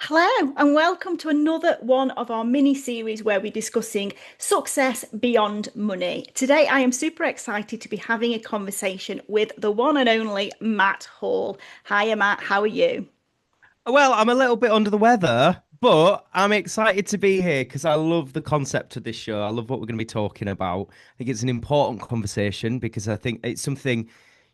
Hello, and welcome to another one of our mini series where we're discussing success beyond money. Today, I am super excited to be having a conversation with the one and only Matt Hall. Hiya, Matt, how are you? Well, I'm a little bit under the weather, but I'm excited to be here because I love the concept of this show. I love what we're going to be talking about. I think it's an important conversation because I think it's something,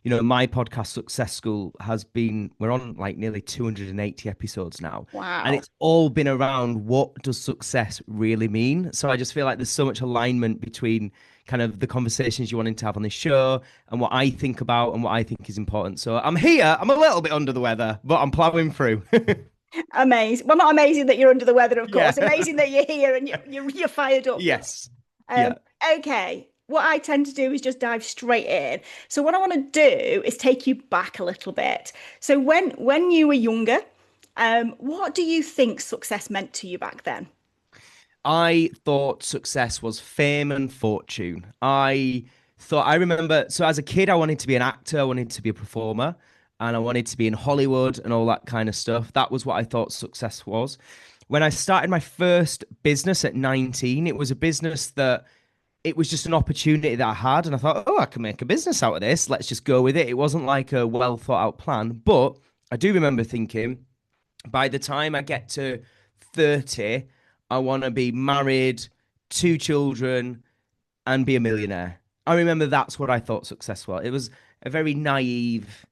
my podcast Success School has been, we're on like nearly 280 episodes now, and Wow. it's all been around what does success really mean? So I just feel like there's so much alignment between kind of the conversations you wanted to have on this show and what I think about and what I think is important. So I'm here. I'm a little bit under the weather, but I'm plowing through. Amazing. Well, not amazing that you're under the weather, of Yeah. course. Amazing that you're here and you're fired up. Yes. Um, Yeah. okay. What I tend to do is just dive straight in. So what I want to do is take you back a little bit. So when you were younger, what do you think success meant to you back then? I thought success was fame and fortune. I remember, so as a kid, I wanted to be an actor, I wanted to be a performer, and I wanted to be in Hollywood and all that kind of stuff. That was what I thought success was. When I started my first business at 19, it was a business that it was just an opportunity that I had. And I thought, oh, I can make a business out of this. Let's just go with it. It wasn't like a well thought out plan. But I do remember thinking, by the time I get to 30, I want to be married, two children, and be a millionaire. I remember that's what I thought success was. It was a very naive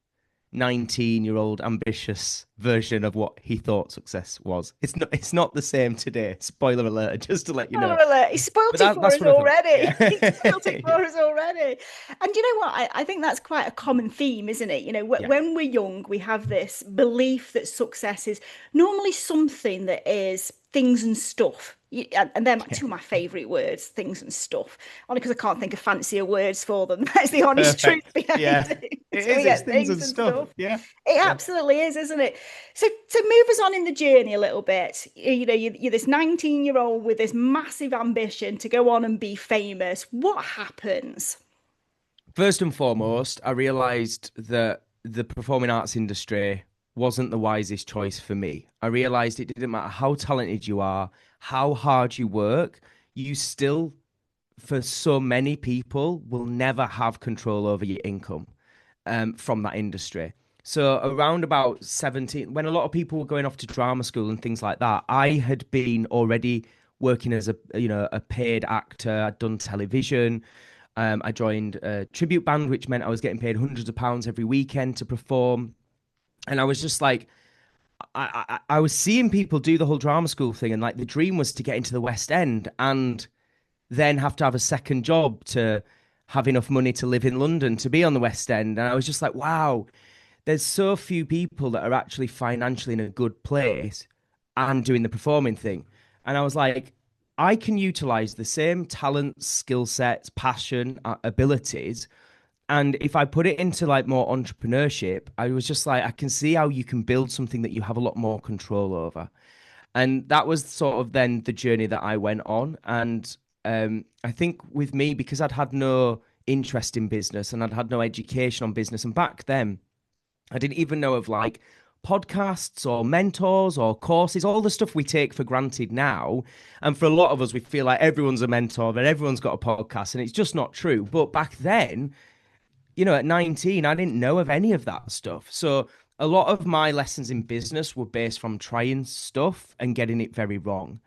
19-year-old ambitious version of what he thought success was. It's not the same today. Spoiler alert, just to let you know. Spoiler alert, he spoilt But it for that's us what I thought. already. He spoilt it Yeah. for us already. And you know what? I think that's quite a common theme, isn't it? Yeah. When we're young, we have this belief that success is normally something that is things and stuff. And they're Yeah. two of my favourite words, things and stuff. Only because I can't think of fancier words for them. That's the honest truth Perfect. behind Yeah. it. It So we is. It's get things things and and stuff. stuff. Yeah. It Yeah. absolutely is, isn't it? So move us on in the journey a little bit. You're this 19-year-old with this massive ambition to go on and be famous. What happens? First and foremost, I realized that the performing arts industry wasn't the wisest choice for me. I realized it didn't matter how talented you are, how hard you work, you still, for so many people, will never have control over your income from that industry. So around about 17, when a lot of people were going off to drama school and things like that, I had been already working as a paid actor. I'd done television. I joined a tribute band, which meant I was getting paid hundreds of pounds every weekend to perform. And I was just like, I was seeing people do the whole drama school thing, and like the dream was to get into the West End and then have to have a second job to have enough money to live in London to be on the West End. And I was just like, wow, there's so few people that are actually financially in a good place and doing the performing thing. And I was like, I can utilize the same talents, skill sets, passion, abilities. And if I put it into like more entrepreneurship, I was just like, I can see how you can build something that you have a lot more control over. And that was sort of then the journey that I went on. And I think with me, because I'd had no interest in business and I'd had no education on business, and back then I didn't even know of like podcasts or mentors or courses, all the stuff we take for granted now. And for a lot of us, we feel like everyone's a mentor and everyone's got a podcast, and it's just not true. But back then, at 19, I didn't know of any of that stuff. So a lot of my lessons in business were based from trying stuff and getting it very wrong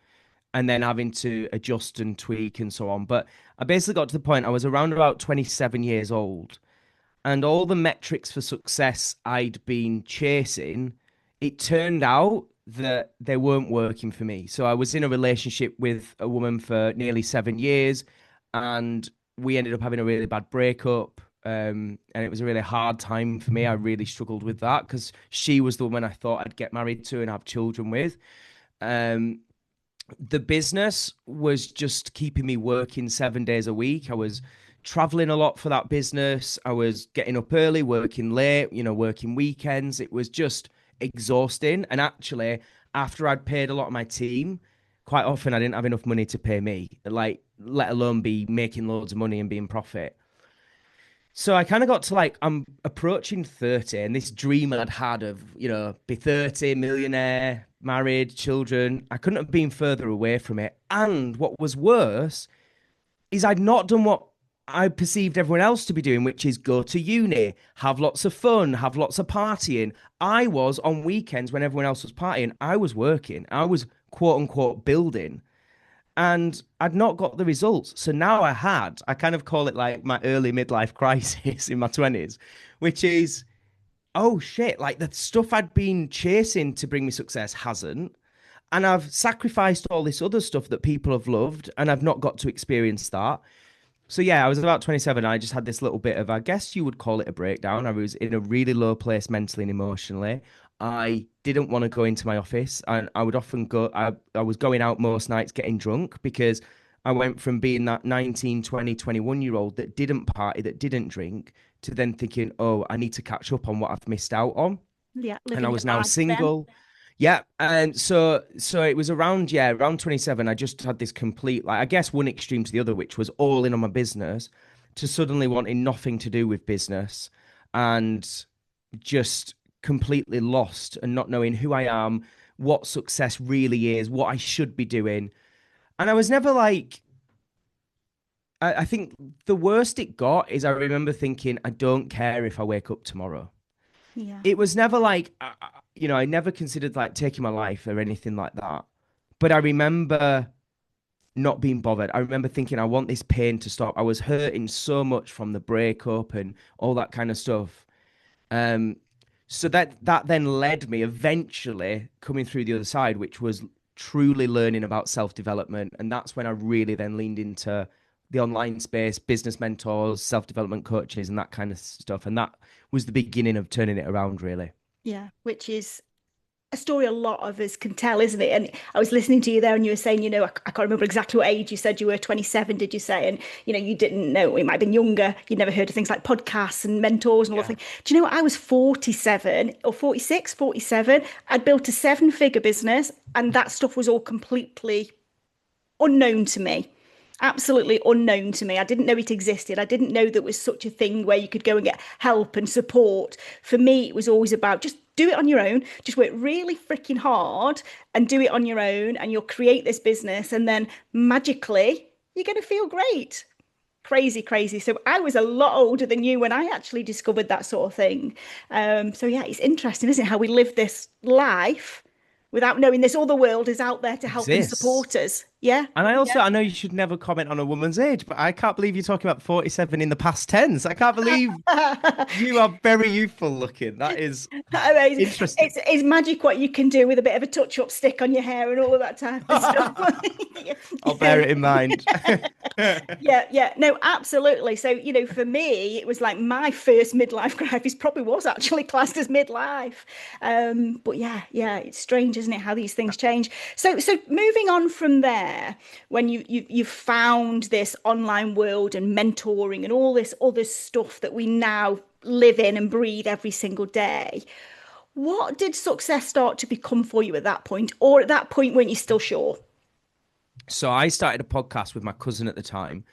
and then having to adjust and tweak and so on. But I basically got to the point I was around about 27 years old, and all the metrics for success I'd been chasing, it turned out that they weren't working for me. So I was in a relationship with a woman for nearly 7 years, and we ended up having a really bad breakup. And it was a really hard time for me. I really struggled with that because she was the woman I thought I'd get married to and have children with. Um, the business was just keeping me working 7 days a week. I was traveling a lot for that business. I was getting up early, working late, working weekends. It was just exhausting. And actually, after I'd paid a lot of my team, quite often I didn't have enough money to pay me, like, let alone be making loads of money and be in profit. So I kind of got to like, I'm approaching 30, and this dream I'd had of, be 30, millionaire, married, children. I couldn't have been further away from it. And what was worse is I'd not done what I perceived everyone else to be doing, which is go to uni, have lots of fun, have lots of partying. I was on weekends when everyone else was partying. I was working. I was quote unquote building. And I'd not got the results. So now I kind of call it like my early midlife crisis in my 20s, which is, oh shit, like the stuff I'd been chasing to bring me success hasn't. And I've sacrificed all this other stuff that people have loved, and I've not got to experience that. So yeah, I was about 27. I just had this little bit of, I guess you would call it a breakdown. I was in a really low place mentally and emotionally. I didn't want to go into my office. I would often go, I was going out most nights getting drunk because I went from being that 19, 20, 21 year old that didn't party, that didn't drink, to then thinking, oh, I need to catch up on what I've missed out on. Yeah, And I living your was now life then. single. Yeah, and so it was around, yeah, around 27. I just had this complete, like, I guess one extreme to the other, which was all in on my business, to suddenly wanting nothing to do with business and just completely lost and not knowing who I am, what success really is, what I should be doing. And I was never like, I think the worst it got is I remember thinking, I don't care if I wake up tomorrow. Yeah. It was never like, I never considered like taking my life or anything like that. But I remember not being bothered. I remember thinking, I want this pain to stop. I was hurting so much from the breakup and all that kind of stuff. Um, so that then led me eventually coming through the other side, which was truly learning about self-development. And that's when I really then leaned into the online space, business mentors, self-development coaches, and that kind of stuff. And that was the beginning of turning it around, really. Yeah, which is a story a lot of us can tell, isn't it? And I was listening to you there and you were saying, I can't remember exactly what age you said you were, 27, did you say? And, you didn't know, it might have been younger. You'd never heard of things like podcasts and mentors and all that Yeah. thing. Do you know what? I was 47 or 46, 47. I'd built a seven-figure business and that stuff was all completely unknown to me. Absolutely unknown to me. I didn't know it existed. I didn't know there was such a thing where you could go and get help and support. For me, it was always about just do it on your own, just work really freaking hard and do it on your own, and you'll create this business. And then magically, you're going to feel great. Crazy, crazy. So I was a lot older than you when I actually discovered that sort of thing. So yeah, it's interesting, isn't it, how we live this life without knowing this other world is out there to help and Exists. support us. Yeah. And Yeah. I know you should never comment on a woman's age, but I can't believe you're talking about 47 in the past tense. I can't believe you are very youthful looking. That is Amazing. interesting. It's magic what you can do with a bit of a touch-up stick on your hair and all of that type of stuff. I'll Yeah. bear it in mind. Yeah, yeah, no, absolutely. So, for me, it was like my first midlife crisis probably was actually classed as midlife. But yeah, it's strange, isn't it, how these things change. So moving on from there, when you've found this online world and mentoring and all this other stuff that we now live in and breathe every single day, what did success start to become for you at that point? Or at that point, weren't you still sure? So I started a podcast with my cousin at the time.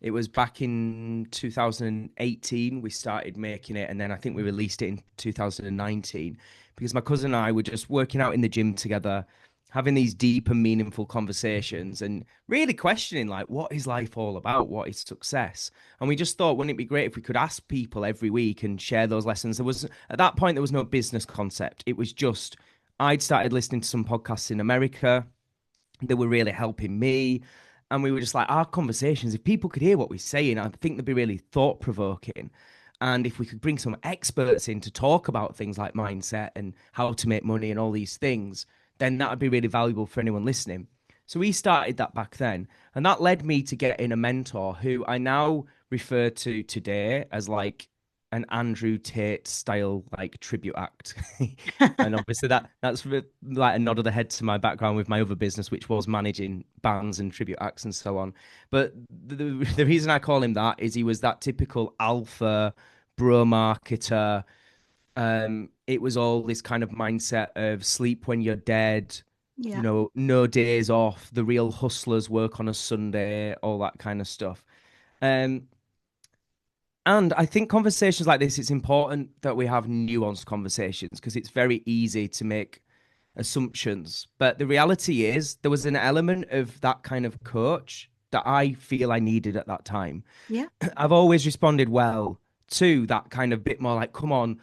It was back in 2018 we started making it, and then I think we released it in 2019 because my cousin and I were just working out in the gym together, having these deep and meaningful conversations and really questioning like what is life all about? What is success? And we just thought, wouldn't it be great if we could ask people every week and share those lessons? There was at that point there was no business concept. It was just I'd started listening to some podcasts in America that were really helping me. And we were just like, our conversations, if people could hear what we're saying, I think they'd be really thought provoking. And if we could bring some experts in to talk about things like mindset and how to make money and all these things, then that would be really valuable for anyone listening. So we started that back then. And that led me to getting a mentor who I now refer to today as like an Andrew Tate style like tribute act. And obviously that's like a nod of the head to my background with my other business, which was managing bands and tribute acts and so on. But the reason I call him that is he was that typical alpha bro marketer. It was all this kind of mindset of sleep when you're dead, Yeah. no days off, the real hustlers work on a Sunday, all that kind of stuff. Um, and I think conversations like this, it's important that we have nuanced conversations because it's very easy to make assumptions. But the reality is, there was an element of that kind of coach that I feel I needed at that time. Yeah. I've always responded well to that kind of bit more like, come on,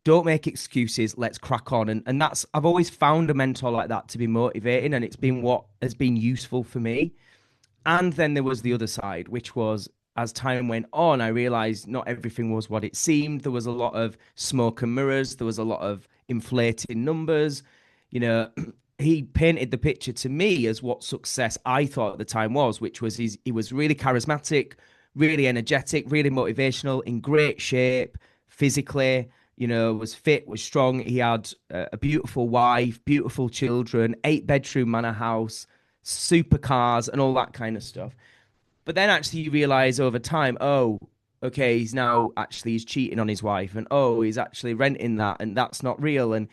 don't make excuses, let's crack on. And that's, I've always found a mentor like that to be motivating, and it's been what has been useful for me. And then there was the other side, which was as time went on, I realized not everything was what it seemed. There was a lot of smoke and mirrors, there was a lot of inflating numbers. You know, he painted the picture to me as what success I thought at the time was, which was he was really charismatic, really energetic, really motivational, in great shape physically, you know, was fit, was strong. He had a beautiful wife, beautiful children, 8 bedroom manor house, supercars, and all that kind of stuff. But then actually you realize over time, oh, okay, he's cheating on his wife, and oh, he's actually renting that, and that's not real, and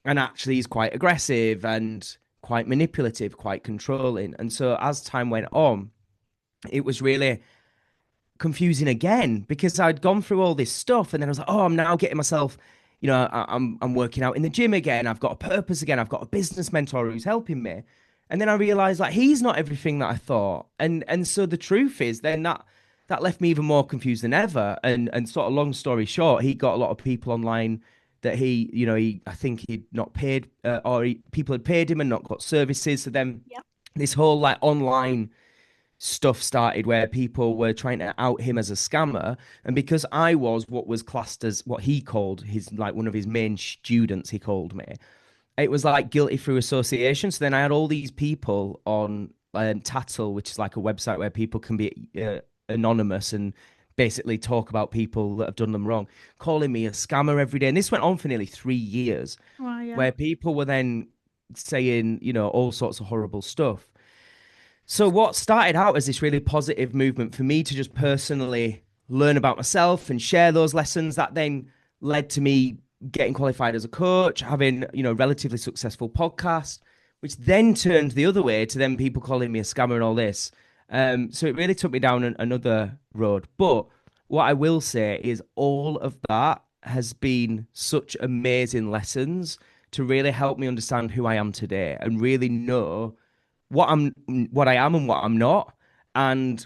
actually he's quite aggressive and quite manipulative, quite controlling. And so as time went on, it was really confusing again because I'd gone through all this stuff, and then I was like, oh, I'm now getting myself, you know, I'm working out in the gym again. I've got a purpose again. I've got a business mentor who's helping me. And then I realized like he's not everything that I thought. And so the truth is then that left me even more confused than ever. And sort of long story short, he got a lot of people online that I think he'd not paid, people had paid him and not got services. So then Yeah. this whole like online stuff started where people were trying to out him as a scammer. And because I was what was classed as what he called his, like one of his main students, he called me, it was like guilty through association. So then I had all these people on Tattle, which is like a website where people can be anonymous and basically talk about people that have done them wrong, calling me a scammer every day. And this went on for nearly 3 years, Oh, yeah. where people were then saying, you know, all sorts of horrible stuff. So what started out as this really positive movement for me to just personally learn about myself and share those lessons, that then led to me getting qualified as a coach, having, you know, relatively successful podcast, which then turned the other way to then people calling me a scammer and all this. So it really took me down another road. But what I will say is all of that has been such amazing lessons to really help me understand who I am today and really know what I am and what I'm not, and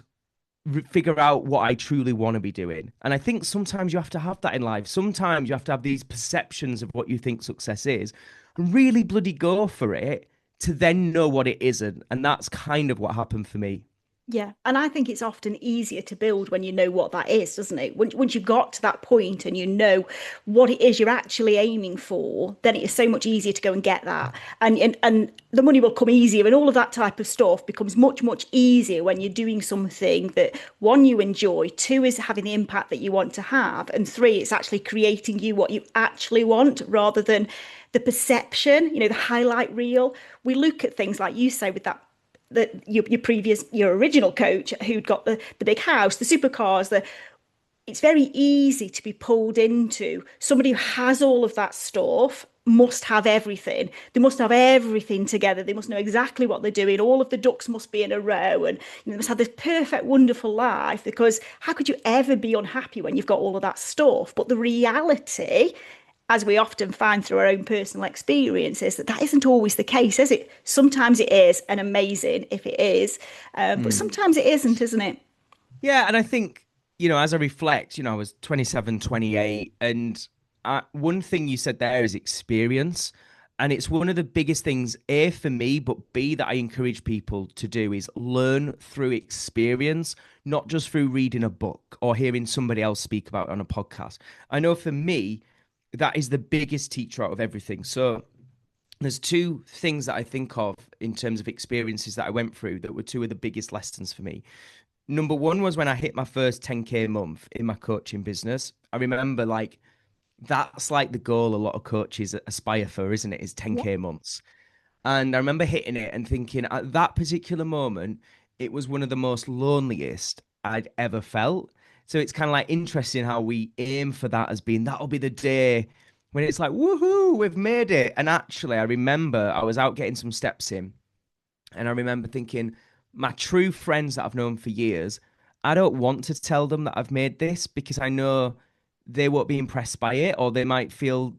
figure out what I truly want to be doing. And I think sometimes you have to have that in life. Sometimes you have to have these perceptions of what you think success is and really bloody go for it to then know what it isn't. And that's kind of what happened for me. Yeah, and I think it's often easier to build when you know what that is, doesn't it? Once you've got to that point and you know what it is you're actually aiming for, then it is so much easier to go and get that. And the money will come easier and all of that type of stuff becomes much, much easier when you're doing something that one, you enjoy, two, is having the impact that you want to have, and three, it's actually creating you what you actually want rather than the perception, the highlight reel. We look at things like you say with your original coach who'd got the big house, the supercars, it's very easy to be pulled into somebody who has all of that stuff must have everything. They must have everything together. They must know exactly what they're doing. All of the ducks must be in a row, and they must have this perfect, wonderful life, because how could you ever be unhappy when you've got all of that stuff? But the reality, as we often find through our own personal experiences, that isn't always the case, is it? Sometimes it is, and amazing if it is, but Mm. sometimes it isn't, isn't it? Yeah, and I think, as I reflect, I was 27, 28, and one thing you said there is experience. And it's one of the biggest things, A, for me, but B, that I encourage people to do is learn through experience, not just through reading a book or hearing somebody else speak about it on a podcast. I know for me, that is the biggest teacher out of everything. So there's two things that I think of in terms of experiences that I went through that were two of the biggest lessons for me. Number one was when I hit my first 10K month in my coaching business. I remember that's like the goal a lot of coaches aspire for, isn't it? Is Yeah. 10K months. And I remember hitting it and thinking at that particular moment, it was one of the most loneliest I'd ever felt. So it's kind of like interesting how we aim for that as being that'll be the day when it's like, woohoo, we've made it. And actually, I remember I was out getting some steps in, and I remember thinking, my true friends that I've known for years, I don't want to tell them that I've made this because I know they won't be impressed by it, or they might feel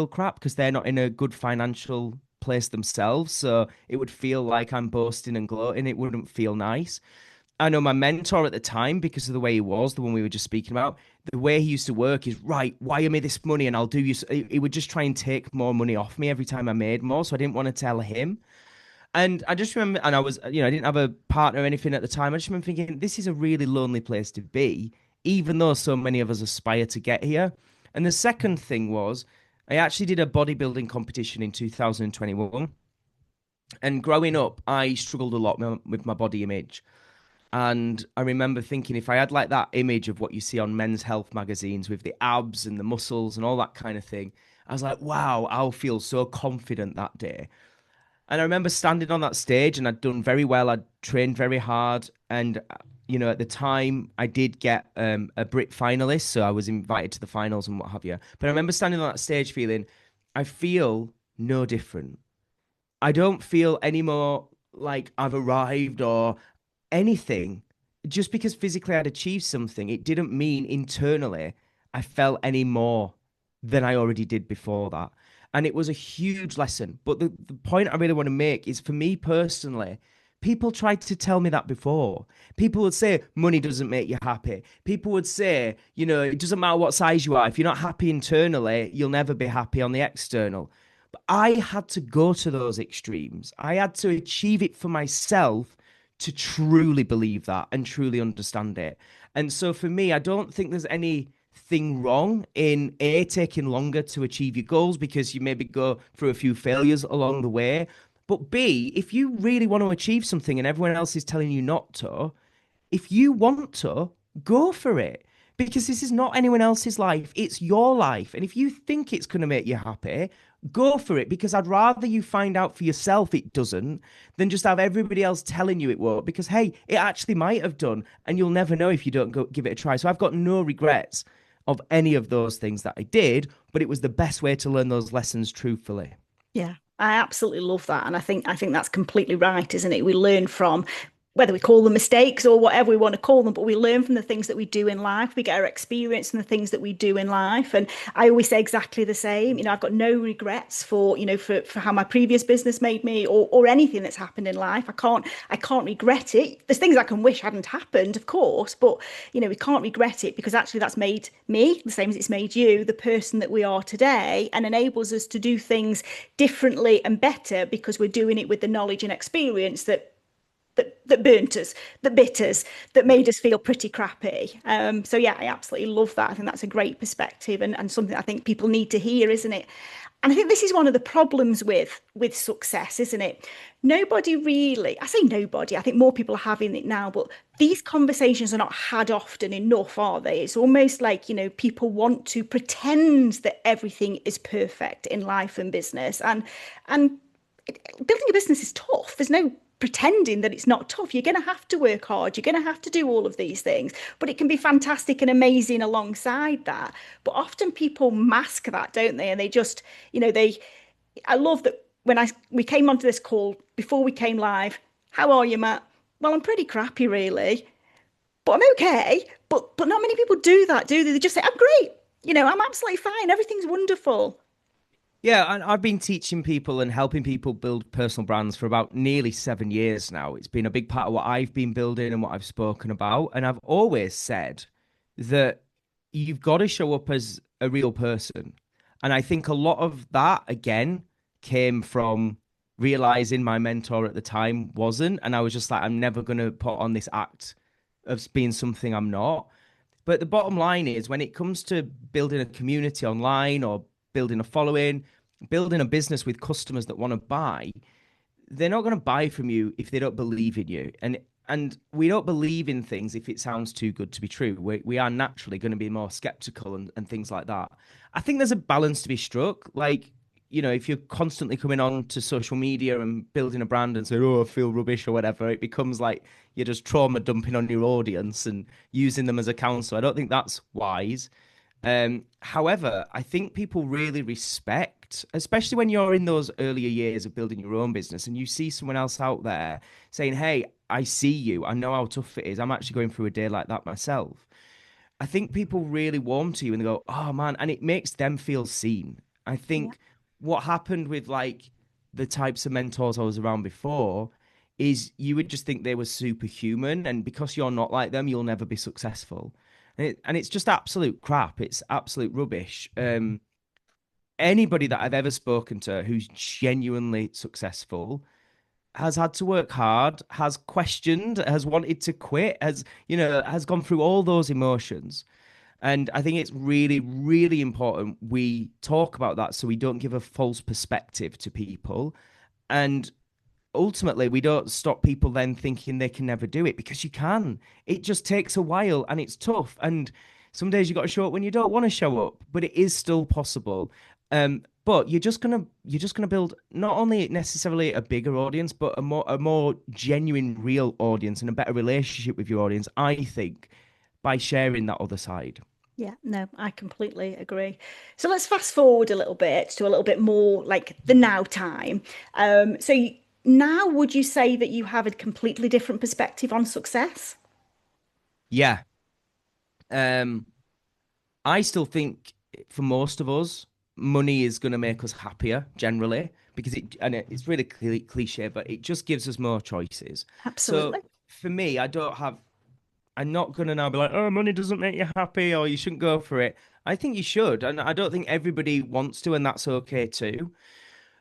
crap because they're not in a good financial place themselves. So it would feel like I'm boasting and gloating. It wouldn't feel nice. I know my mentor at the time, because of the way he was, the one we were just speaking about, the way he used to work is, right, wire me this money and I'll do you. He would just try and take more money off me every time I made more. So I didn't want to tell him. And I just remember, and I was, I didn't have a partner or anything at the time. I just remember thinking, this is a really lonely place to be, even though so many of us aspire to get here. And the second thing was, I actually did a bodybuilding competition in 2021. And growing up, I struggled a lot with my body image. And I remember thinking, if I had like that image of what you see on men's health magazines with the abs and the muscles and all that kind of thing, I was like, wow, I'll feel so confident that day. And I remember standing on that stage and I'd done very well. I'd trained very hard. And, at the time I did get a Brit finalist. So I was invited to the finals and what have you. But I remember standing on that stage feeling, I feel no different. I don't feel any more like I've arrived or anything. Just because physically I'd achieved something, it didn't mean internally I felt any more than I already did before that. And it was a huge lesson. But the point I really want to make is, for me personally, people tried to tell me that before. People would say money doesn't make you happy. People would say, it doesn't matter what size you are. If you're not happy internally, you'll never be happy on the external. But I had to go to those extremes. I had to achieve it for myself to truly believe that and truly understand it. And so for me, I don't think there's anything wrong in taking longer to achieve your goals, because you maybe go through a few failures along the way. But B, if you really want to achieve something and everyone else is telling you not to, if you want to, go for it. Because this is not anyone else's life, it's your life. And if you think it's going to make you happy, go for it. Because I'd rather you find out for yourself it doesn't than just have everybody else telling you it won't. Because, hey, it actually might have done. And you'll never know if you don't go give it a try. So I've got no regrets of any of those things that I did, but it was the best way to learn those lessons truthfully. Yeah, I absolutely love that. And I think that's completely right, isn't it? We learn from whether we call them mistakes or whatever we want to call them, but we learn from the things that we do in life. We get our experience from the things that we do in life. And I always say exactly the same. I've got no regrets for how my previous business made me, or anything that's happened in life. I can't regret it. There's things I can wish hadn't happened, of course, but we can't regret it, because actually that's made me, the same as it's made you, the person that we are today, and enables us to do things differently and better, because we're doing it with the knowledge and experience that burnt us, that bit us, that made us feel pretty crappy. So yeah, I absolutely love that. I think that's a great perspective, and something I think people need to hear, isn't it? And I think this is one of the problems with success, isn't it? Nobody really, I say nobody, I think more people are having it now, but these conversations are not had often enough, are they? It's almost like, people want to pretend that everything is perfect in life and business. And building a business is tough. There's no pretending that it's not tough. You're going to have to work hard. You're going to have to do all of these things, but it can be fantastic and amazing alongside that. But often people mask that, don't they? And they just, I love that when we came onto this call before we came live. How are you, Matt? Well, I'm pretty crappy, really, but I'm okay. But not many people do that, do they? They just say, I'm great. I'm absolutely fine. Everything's wonderful. Yeah, and I've been teaching people and helping people build personal brands for about nearly 7 years now. It's been a big part of what I've been building and what I've spoken about. And I've always said that you've got to show up as a real person. And I think a lot of that, again, came from realizing my mentor at the time wasn't. And I was just like, I'm never going to put on this act of being something I'm not. But the bottom line is, when it comes to building a community online or building a following, building a business with customers that want to buy, they're not going to buy from you if they don't believe in you. And we don't believe in things if it sounds too good to be true. We are naturally going to be more skeptical and things like that. I think there's a balance to be struck. Like, if you're constantly coming on to social media and building a brand and saying, oh, I feel rubbish or whatever, it becomes like you're just trauma dumping on your audience and using them as a counsel. I don't think that's wise. However, I think people really respect, especially when you're in those earlier years of building your own business and you see someone else out there saying, hey, I see you. I know how tough it is. I'm actually going through a day like that myself. I think people really warm to you and they go, oh man, and it makes them feel seen. I Yeah. think what happened with like the types of mentors I was around before is you would just think they were superhuman, and because you're not like them, you'll never be successful. And it's just absolute crap. It's absolute rubbish. Anybody that I've ever spoken to who's genuinely successful has had to work hard, has questioned, has wanted to quit, has gone through all those emotions. And I think it's really, really important we talk about that so we don't give a false perspective to people. And ultimately, we don't stop people then thinking they can never do it, because you can. It just takes a while and it's tough. And some days you got to show up when you don't want to show up, but it is still possible. But you're just gonna build not only necessarily a bigger audience, but a more genuine, real audience and a better relationship with your audience, I think, by sharing that other side. Yeah, no, I completely agree. So let's fast forward a little bit to a little bit more like the now time. Now, would you say that you have a completely different perspective on success? Yeah. Um, I still think for most of us, money is going to make us happier generally, because it's really cliche, but it just gives us more choices. So Absolutely. for me, I'm not going to now be like, oh, money doesn't make you happy or you shouldn't go for it. I think you should. And I don't think everybody wants to, and that's okay too.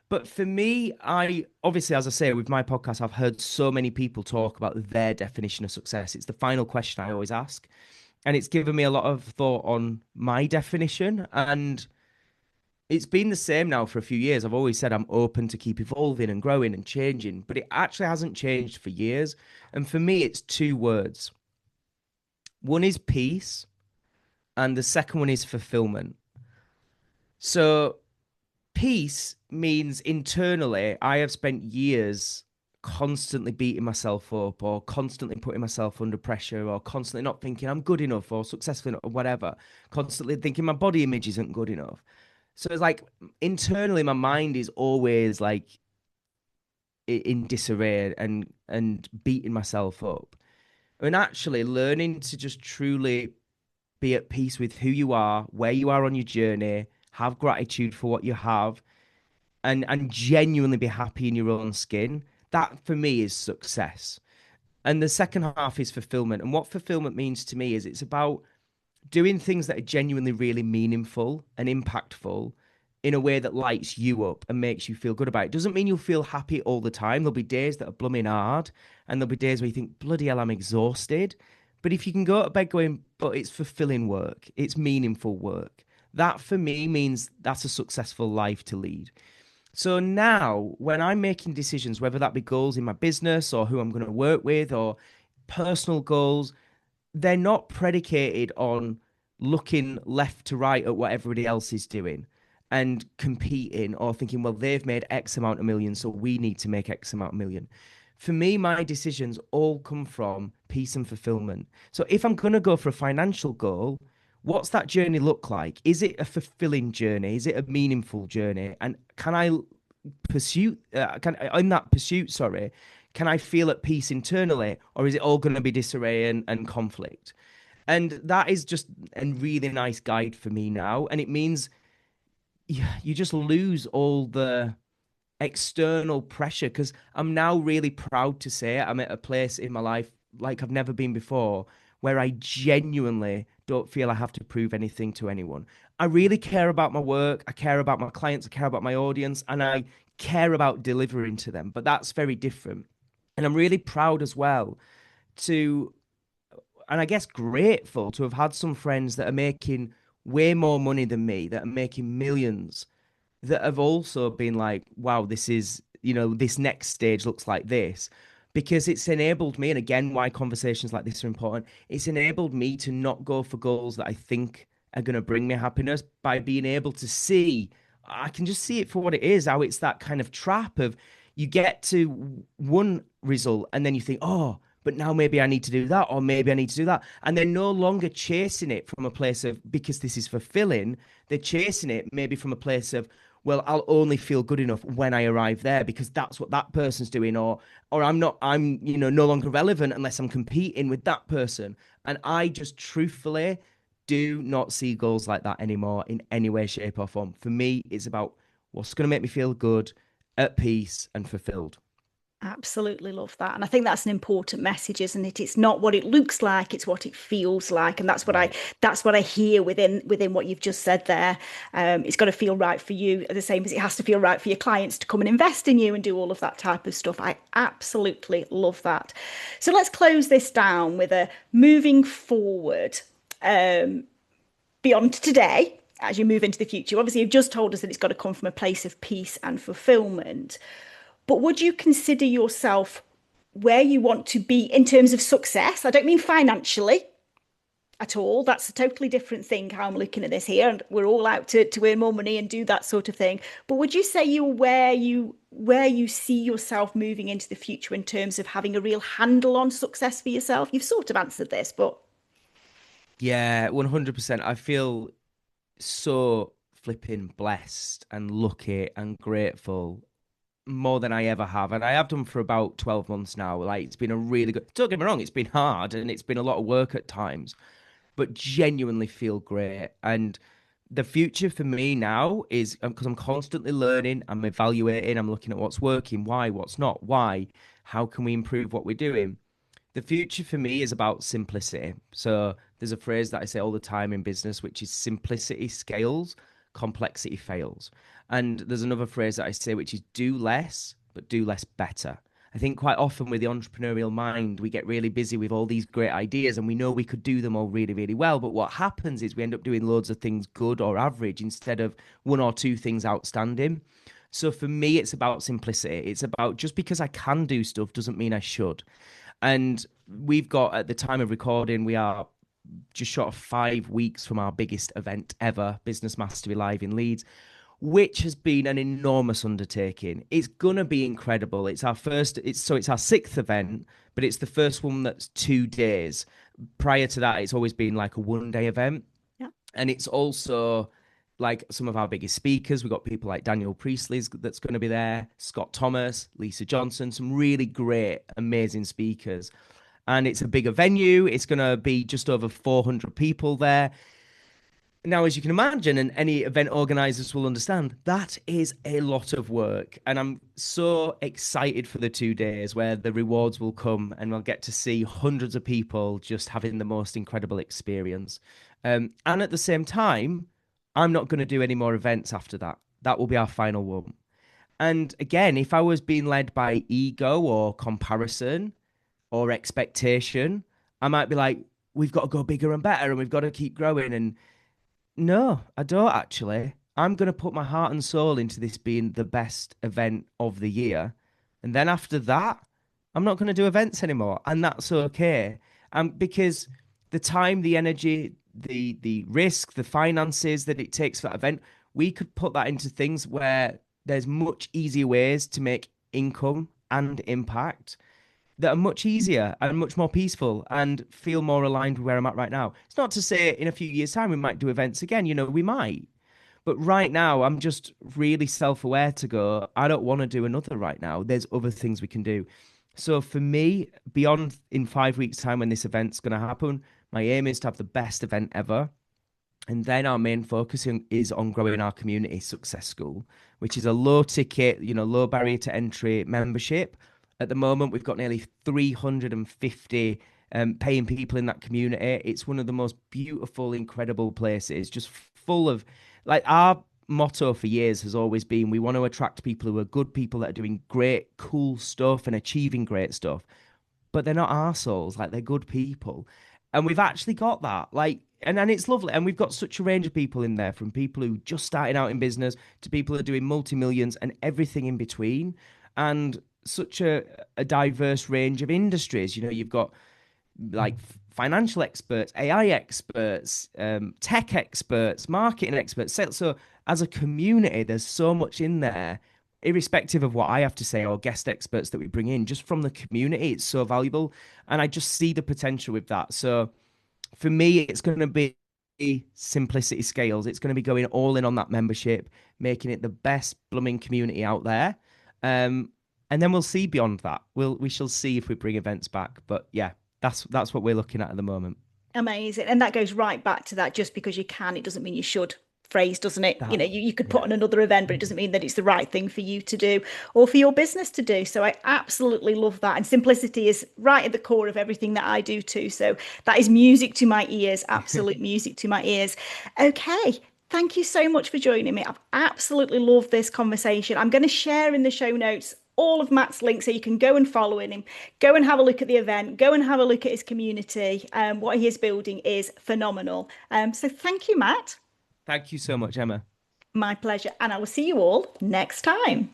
But for me, I obviously, as I say, with my podcast, I've heard so many people talk about their definition of success. It's the final question I always ask. And it's given me a lot of thought on my definition. And it's been the same now for a few years. I've always said I'm open to keep evolving and growing and changing, but it actually hasn't changed for years. And for me, it's two words. One is peace, and the second one is fulfillment. So peace means internally, I have spent years constantly beating myself up or constantly putting myself under pressure or constantly not thinking I'm good enough or successful enough or whatever, constantly thinking my body image isn't good enough. So it's like internally, my mind is always like in disarray and beating myself up. And actually learning to just truly be at peace with who you are, where you are on your journey, have gratitude for what you have, and genuinely be happy in your own skin. That for me is success. And the second half is fulfillment. And what fulfillment means to me is it's about doing things that are genuinely really meaningful and impactful in a way that lights you up and makes you feel good about it. Doesn't mean you'll feel happy all the time. There'll be days that are blooming hard, and there'll be days where you think, bloody hell, I'm exhausted. But if you can go to bed going, but it's fulfilling work, it's meaningful work, that for me means that's a successful life to lead. So now, when I'm making decisions, whether that be goals in my business or who I'm going to work with or personal goals, they're not predicated on looking left to right at what everybody else is doing and competing or thinking, well, they've made X amount of million, so we need to make X amount of million. For me, my decisions all come from peace and fulfillment. So if I'm going to go for a financial goal, what's that journey look like? Is it a fulfilling journey? Is it a meaningful journey? And can I pursue, can in that pursuit, sorry, can I feel at peace internally, or is it all going to be disarray and conflict? And that is just a really nice guide for me now. And it means you just lose all the external pressure, because I'm now really proud to say I'm at a place in my life like I've never been before, where I genuinely don't feel I have to prove anything to anyone. I really care about my work, I care about my clients, I care about my audience, and I care about delivering to them. But that's very different. And I'm really proud as well to, and I guess grateful to have had some friends that are making way more money than me, that are making millions, that have also been like, wow, this is, this next stage looks like this. Because it's enabled me, and again, why conversations like this are important, it's enabled me to not go for goals that I think are going to bring me happiness, by being able to see, I can just see it for what it is, how it's that kind of trap of you get to one result and then you think, oh, but now maybe I need to do that, or maybe I need to do that. And they're no longer chasing it from a place of, because this is fulfilling, they're chasing it maybe from a place of, well, I'll only feel good enough when I arrive there because that's what that person's doing, or I'm no longer relevant unless I'm competing with that person. And I just truthfully do not see goals like that anymore in any way, shape, or form. For me, it's about what's going to make me feel good at peace and fulfilled. Absolutely love that. And I think that's an important message, isn't it? It's not what it looks like, it's what it feels like. And Right. that's what I hear within what you've just said there. It's got to feel right for you, the same as it has to feel right for your clients to come and invest in you and do all of that type of stuff. I absolutely love that. So let's close this down with a moving forward, um, beyond today. As you move into the future, obviously, you've just told us that it's got to come from a place of peace and fulfillment. But would you consider yourself where you want to be in terms of success? I don't mean financially at all. That's a totally different thing, how I'm looking at this here. And we're all out to earn more money and do that sort of thing. But would you say you're where you see yourself moving into the future in terms of having a real handle on success for yourself? You've sort of answered this, but Yeah, 100%. I feel so flipping blessed and lucky and grateful more than I ever have. And I have done for about 12 months now. Like, it's been a really good, don't get me wrong, it's been hard and it's been a lot of work at times, but genuinely feel great. And the future for me now is because I'm constantly learning, I'm evaluating, I'm looking at what's working, why, what's not, why, how can we improve what we're doing. The future for me is about simplicity. So there's a phrase that I say all the time in business, which is simplicity scales, complexity fails. And there's another phrase that I say, which is do less, but do less better. I think quite often with the entrepreneurial mind, we get really busy with all these great ideas and we know we could do them all really, really well. But what happens is we end up doing loads of things good or average instead of one or two things outstanding. So for me, it's about simplicity. It's about just because I can do stuff doesn't mean I should. And we've got, at the time of recording, we are just short of 5 weeks from our biggest event ever, Business Mastery Live in Leeds, which has been an enormous undertaking. It's gonna be incredible. It's our first, it's our sixth event, but it's the first one that's 2 days. Prior to that, it's always been like a 1 day event. yeah. And it's also like some of our biggest speakers. We've got people like Daniel Priestley's that's going to be there, Scott Thomas, Lisa Johnson, some really great, amazing speakers. And it's a bigger venue. It's going to be just over 400 people there. Now, as you can imagine, and any event organizers will understand, that is a lot of work. And I'm so excited for the 2 days where the rewards will come and we'll get to see hundreds of people just having the most incredible experience. And at the same time, I'm not going to do any more events after that. That will be our final one. And again, if I was being led by ego or comparison or expectation, I might be like, we've got to go bigger and better and we've got to keep growing. And no, I don't actually. I'm going to put my heart and soul into this being the best event of the year. And then after that, I'm not going to do events anymore. And that's okay. Because the time, the energy, the risk, the finances that it takes for that event, we could put that into things where there's much easier ways to make income and impact that are much easier and much more peaceful and feel more aligned with where I'm at right now. It's not to say in a few years' time we might do events again, we might. But right now, I'm just really self aware to go, I don't want to do another right now. There's other things we can do. So for me, beyond in 5 weeks' time when this event's going to happen, my aim is to have the best event ever. And then our main focus is on growing our community success school, which is a low ticket, low barrier to entry membership. At the moment, we've got nearly 350 paying people in that community. It's one of the most beautiful, incredible places, just full of like our motto for years has always been we want to attract people who are good people that are doing great, cool stuff and achieving great stuff, but they're not arseholes, like they're good people. And we've actually got that. Like, and it's lovely. And we've got such a range of people in there, from people who just starting out in business to people who are doing multi-millions and everything in between. And such a diverse range of industries. You've got like financial experts, AI experts, tech experts, marketing experts. So as a community, there's so much in there, irrespective of what I have to say or guest experts that we bring in, just from the community, it's so valuable. And I just see the potential with that. So for me, it's going to be simplicity scales. It's going to be going all in on that membership, making it the best blooming community out there. And then we'll see beyond that. We shall see if we bring events back. But yeah, that's what we're looking at the moment. Amazing. And that goes right back to that. Just because you can, it doesn't mean you should phrase, doesn't it? That, You could put yeah. on another event, but it doesn't mean that it's the right thing for you to do or for your business to do. So I absolutely love that. And simplicity is right at the core of everything that I do too. So that is music to my ears, absolute music to my ears. Okay. Thank you so much for joining me. I've absolutely loved this conversation. I'm going to share in the show notes all of Matt's links so you can go and follow him, go and have a look at the event, go and have a look at his community. What he is building is phenomenal. So thank you, Matt. Thank you so much, Emma. My pleasure. And I will see you all next time.